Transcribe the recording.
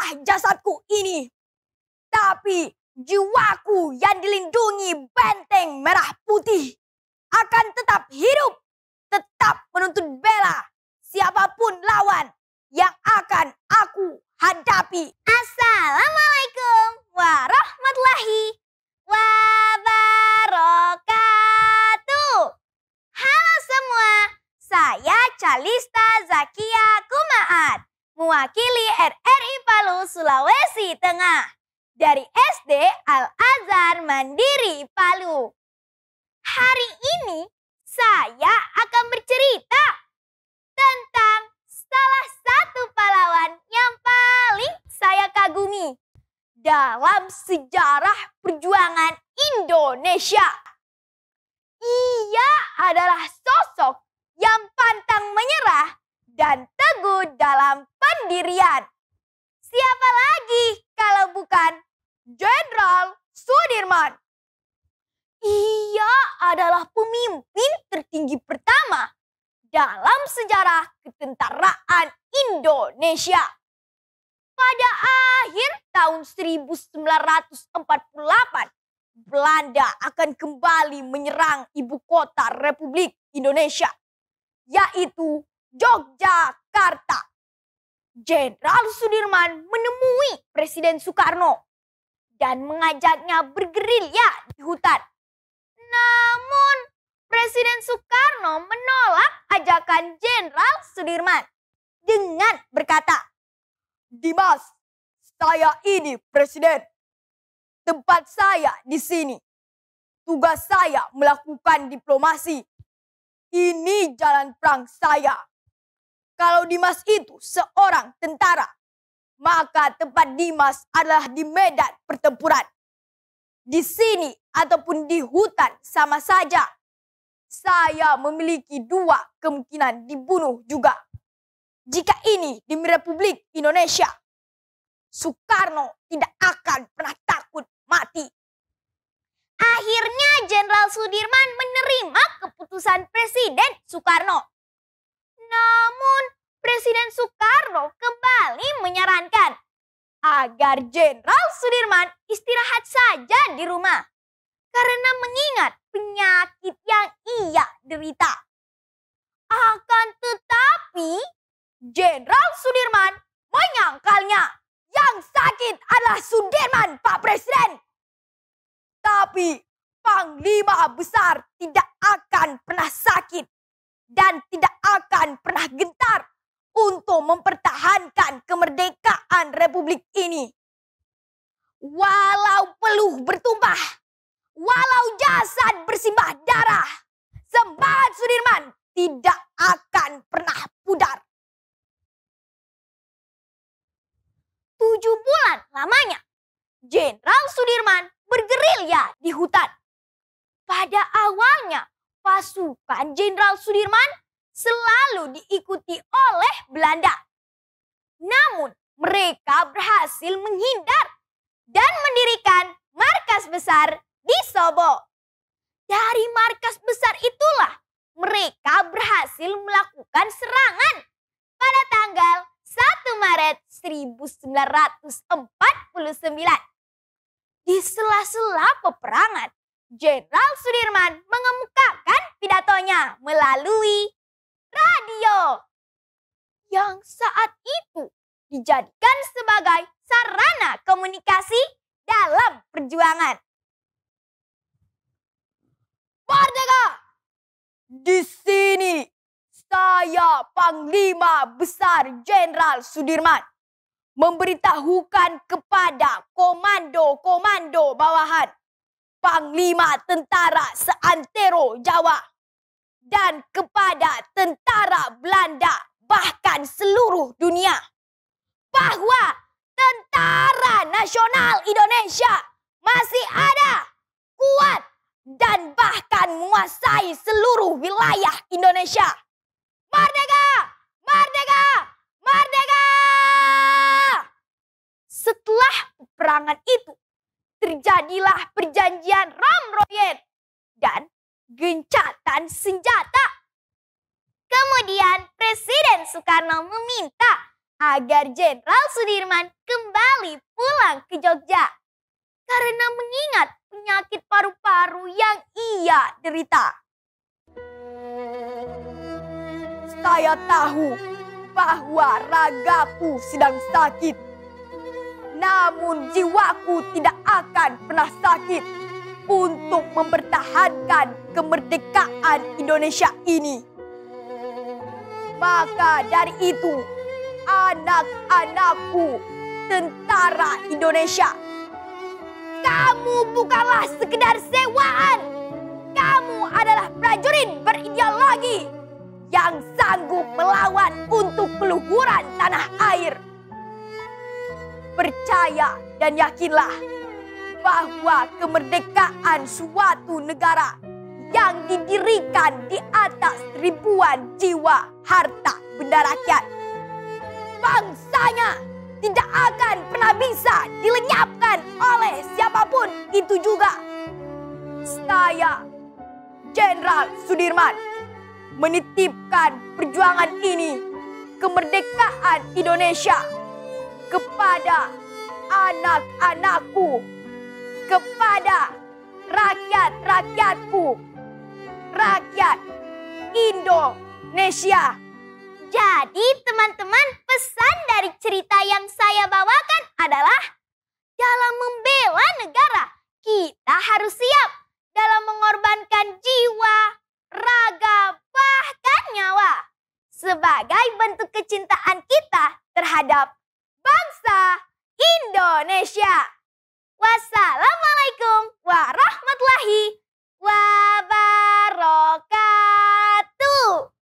hanyalah jasadku ini, tapi jiwaku yang dilindungi benteng merah putih akan tetap hidup, tetap menuntut bela siapapun lawan yang akan aku hadapi. Assalamualaikum warahmatullahi wabarakatuh. Halo semua, saya Calista Zakia Kumaat, mewakili RRI Palu, Sulawesi Tengah, dari SD Al-Azhar Mandiri Palu. Hari ini saya akan bercerita tentang salah satu pahlawan yang paling saya kagumi dalam sejarah perjuangan Indonesia. Ia adalah sosok yang pantang menyerah dan teguh dalam pendirian. Siapa lagi kalau bukan Jenderal Sudirman? Ia adalah pemimpin tertinggi pertama dalam sejarah ketentaraan Indonesia. Pada akhir tahun 1948, Belanda akan kembali menyerang ibu kota Republik Indonesia, yaitu Yogyakarta. Jenderal Sudirman menemui Presiden Soekarno dan mengajaknya bergerilya di hutan. Namun, Presiden Soekarno menolak ajakan Jenderal Sudirman dengan berkata, "Dimas, saya ini presiden. Tempat saya di sini. Tugas saya melakukan diplomasi. Ini jalan perang saya. Kalau Dimas itu seorang tentara, maka tempat Dimas adalah di medan pertempuran. Di sini ataupun di hutan sama saja. Saya memiliki dua kemungkinan dibunuh juga. Jika ini di Republik Indonesia, Soekarno tidak akan pernah takut mati." Akhirnya Jenderal Sudirman menerima keputusan Presiden Soekarno. Namun Presiden Soekarno kembali menyarankan agar Jenderal Sudirman istirahat saja di rumah karena mengingat penyakit yang ia derita. Akan tetapi Jenderal Sudirman menyangkalnya yang sakit adalah Sudirman, Pak Presiden. Tapi Panglima Besar tidak akan pernah sakit dan tidak akan pernah gentar untuk mempertahankan kemerdekaan Republik ini. Walau peluh bertumpah, walau jasad bersimbah darah, semangat Sudirman tidak akan pernah pudar. 7 bulan lamanya, Jenderal Sudirman bergerilya di hutan. Pada awalnya, pasukan Jenderal Sudirman selalu diikuti oleh Belanda. Namun, mereka berhasil menghindar dan mendirikan markas besar di Sobo. Dari markas besar itulah mereka berhasil melakukan serangan pada tanggal 1 Maret 1949. Di sela-sela peperangan, Jenderal Sudirman mengemukakan pidatonya melalui radio yang saat itu dijadikan sebagai sarana komunikasi dalam perjuangan. Merdeka! Di sini saya Panglima Besar Jenderal Sudirman memberitahukan kepada komando-komando bawahan, Panglima Tentara Seantero Jawa, dan kepada tentara Belanda bahkan seluruh dunia, bahwa Tentara Nasional Indonesia masih ada, kuat, dan bahkan menguasai seluruh wilayah Indonesia. Merdeka! Merdeka! Merdeka! Setelah peperangan itu, terjadilah perjanjian Ramroyen dan gencatan senjata. Kemudian Presiden Soekarno meminta agar Jenderal Sudirman kembali pulang ke Jogja karena mengingat penyakit paru-paru yang ia derita. Saya tahu bahwa ragaku sedang sakit, namun jiwaku tidak akan pernah sakit untuk mempertahankan kemerdekaan Indonesia ini. Maka dari itu, anak-anakku, tentara Indonesia, kamu bukanlah sekedar sewaan. Kamu adalah prajurit berideologi yang sanggup melawan untuk keluhuran tanah air. Percaya dan yakinlah bahwa kemerdekaan suatu negara yang didirikan di atas ribuan jiwa harta benda rakyat, bangsanya tidak akan pernah bisa dilenyapkan oleh siapapun itu juga. Saya, Jenderal Sudirman, menitipkan perjuangan ini, kemerdekaan Indonesia, kepada anak-anakku, kepada rakyat-rakyatku, rakyat Indonesia. Jadi teman-teman, pesan dari cerita yang saya bawakan adalah dalam membela negara, kita harus siap dalam mengorbankan jiwa, raga, bahkan nyawa sebagai bentuk kecintaan kita terhadap bangsa Indonesia. Wassalamualaikum warahmatullahi wabarakatuh.